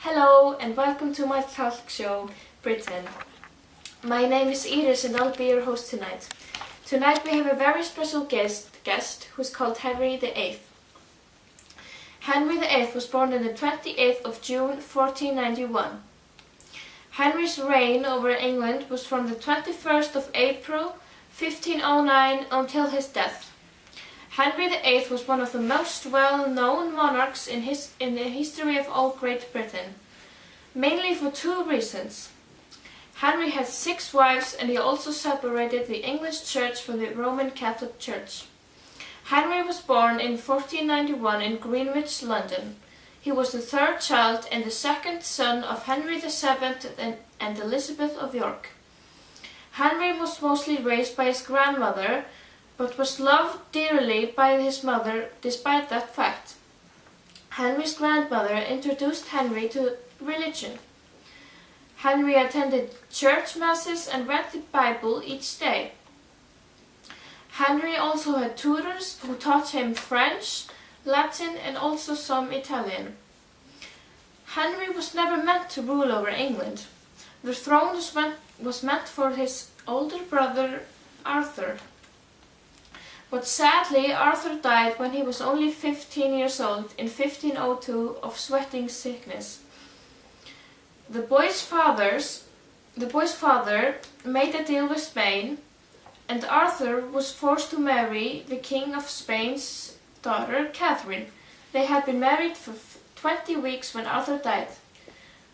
Hello and welcome to my talk show, Britain. My name is Íris and I'll be your host tonight. Tonight we have a very special guest who's called Henry VIII. Henry VIII was born on the 28th of June 1491. Henry's reign over England was from the 21st of April 1509 until his death. Henry VIII was one of the most well-known monarchs in the history of all Great Britain, mainly for two reasons. Henry had 6 wives and he also separated the English Church from the Roman Catholic Church. Henry was born in 1491 in Greenwich, London. He was the 3rd child and the 2nd son of Henry VII and Elizabeth of York. Henry was mostly raised by his grandmother, but was loved dearly by his mother despite that fact. Henry's grandmother introduced Henry to religion. Henry attended church masses and read the Bible each day. Henry also had tutors who taught him French, Latin and also some Italian. Henry was never meant to rule over England. The throne was meant for his older brother Arthur. But sadly, Arthur died when he was only 15 years old in 1502 of sweating sickness. The boy's father made a deal with Spain, and Arthur was forced to marry the King of Spain's daughter, Catherine. They had been married for 20 weeks when Arthur died.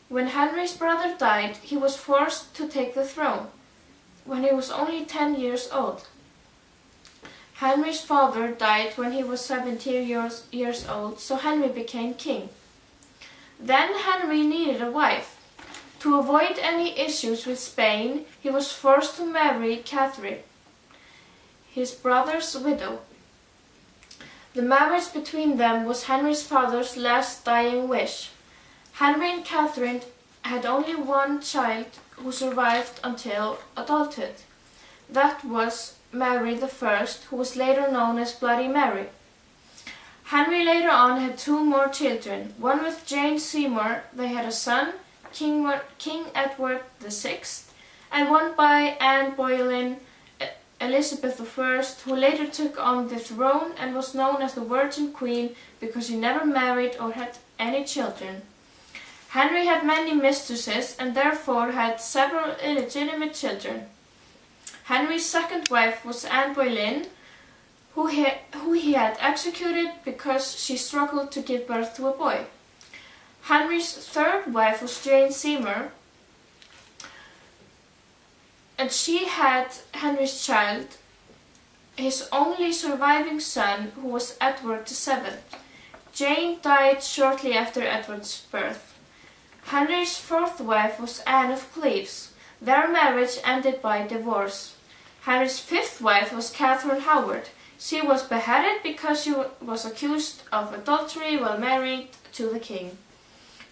When Henry's brother died, he was forced to take the throne, when he was only 10 years old. Henry's father died when he was 17 years old, so Henry became king. Then Henry needed a wife. To avoid any issues with Spain, he was forced to marry Catherine, his brother's widow. The marriage between them was Henry's father's last dying wish. Henry and Catherine had only one child who survived until adulthood. That was Mary I, who was later known as Bloody Mary. Henry later on had 2 more children, one with Jane Seymour. They had a son, King Edward VI, and one by Anne Boleyn, Elizabeth I, who later took on the throne and was known as the Virgin Queen because she never married or had any children. Henry had many mistresses and therefore had several illegitimate children. Henry's 2nd wife was Anne Boleyn, who he had executed because she struggled to give birth to a boy. Henry's 3rd wife was Jane Seymour, and she had Henry's child, his only surviving son, who was Edward VII. Jane died shortly after Edward's birth. Henry's 4th wife was Anne of Cleves. Their marriage ended by divorce. Henry's 5th wife was Catherine Howard. She was beheaded because she was accused of adultery while married to the king.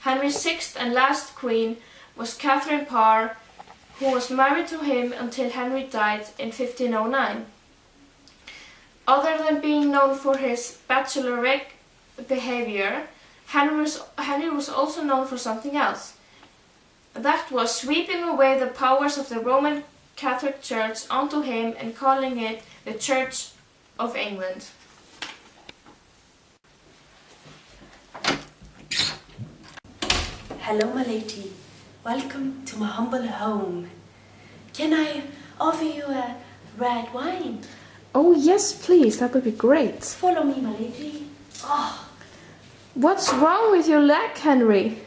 Henry's 6th and last queen was Catherine Parr, who was married to him until Henry died in 1509. Other than being known for his bachelorette behavior, Henry was also known for something else. That was sweeping away the powers of the Roman Catholic Church onto him and calling it the Church of England. Hello my lady, welcome to my humble home. Can I offer you a red wine? Oh yes, please, that would be great. Follow me my lady. Oh. What's wrong with your leg, Henry?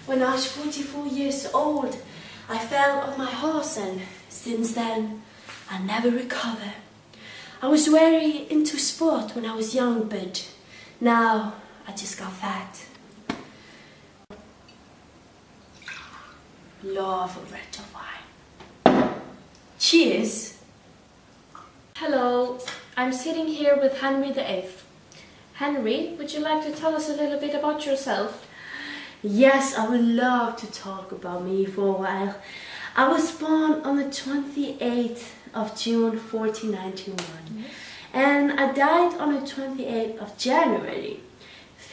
When I was 44 years old, I fell off my horse and since then I never recovered. I was very into sport when I was young, but now I just got fat. Love a red wine. Cheers! Hello, I'm sitting here with Henry VIII. Henry, would you like to tell us a little bit about yourself? Yes, I would love to talk about me for a while. I was born on the 28th of June 1491 and I died on the 28th of January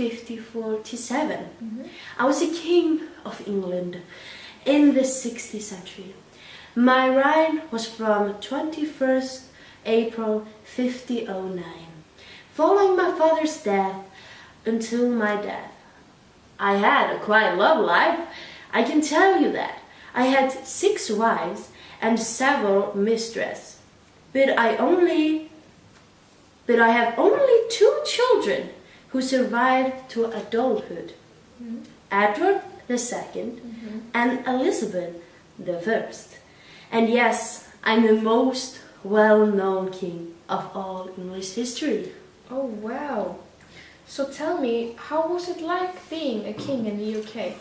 1547. I was a king of England in the 16th century. My reign was from 21st April 1509, following my father's death until my death. I had a quite love life, I can tell you that. I had 6 wives and several mistresses, but I have only 2 children who survived to adulthood. Edward II and Elizabeth I. And yes, I'm the most well-known king of all English history. Oh, wow. So tell me, how was it like being a king in the UK?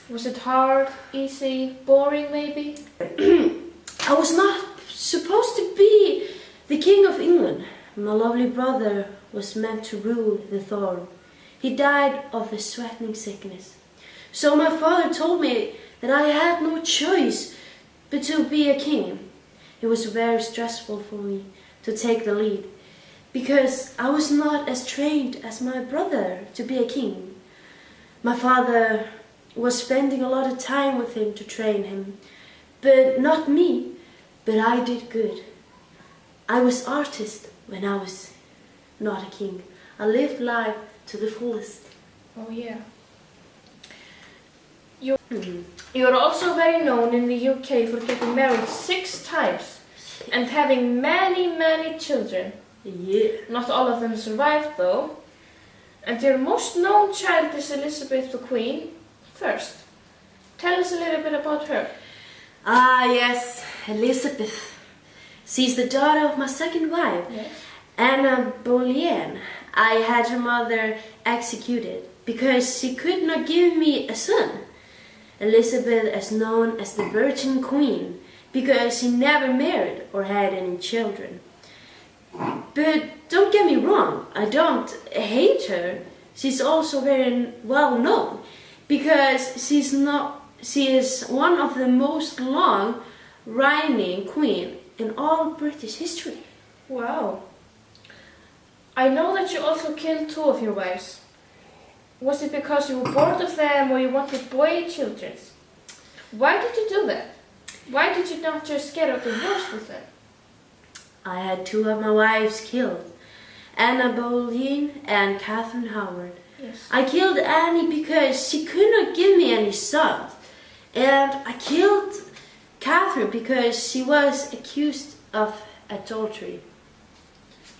Was it hard, easy, boring maybe? I was not supposed to be the king of England. My lovely brother was meant to rule the throne. He died of a sweating sickness. So my father told me that I had no choice but to be a king. It was very stressful for me to take the lead, because I was not as trained as my brother to be a king. My father was spending a lot of time with him to train him, but not me, but I did good. I was artist when I was not a king. I lived life to the fullest. Oh yeah. You're also very known in the UK for getting married 6 times and having many children. Yeah. Not all of them survived though. And your most known child is Elizabeth the Queen first. Tell us a little bit about her. Ah yes, Elizabeth. She's the daughter of my second wife, Yes. Anna Boleyn. I had her mother executed because she could not give me a son. Elizabeth is known as the Virgin Queen because she never married or had any children. But don't get me wrong, I don't hate her. She's also very well known because she is one of the most long reigning queen in all British history. Wow. I know that you also killed 2 of your wives. Was it because you were bored of them or you wanted boy children? Why did you do that? Why did you not just get a divorce with them? I had 2 of my wives killed, Anna Boleyn and Catherine Howard. Yes. I killed Annie because she could not give me any sons, and I killed Catherine because she was accused of adultery.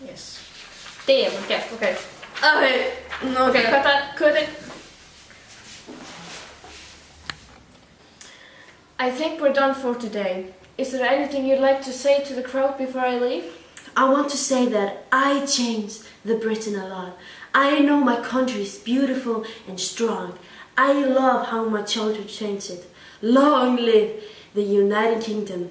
Yes. Damn, okay, okay. Okay, no, Okay, cut that, cut it. I think we're done for today. Is there anything you'd like to say to the crowd before I leave? I want to say that I changed the Britain a lot. I know my country is beautiful and strong. I love how my children changed it. Long live the United Kingdom.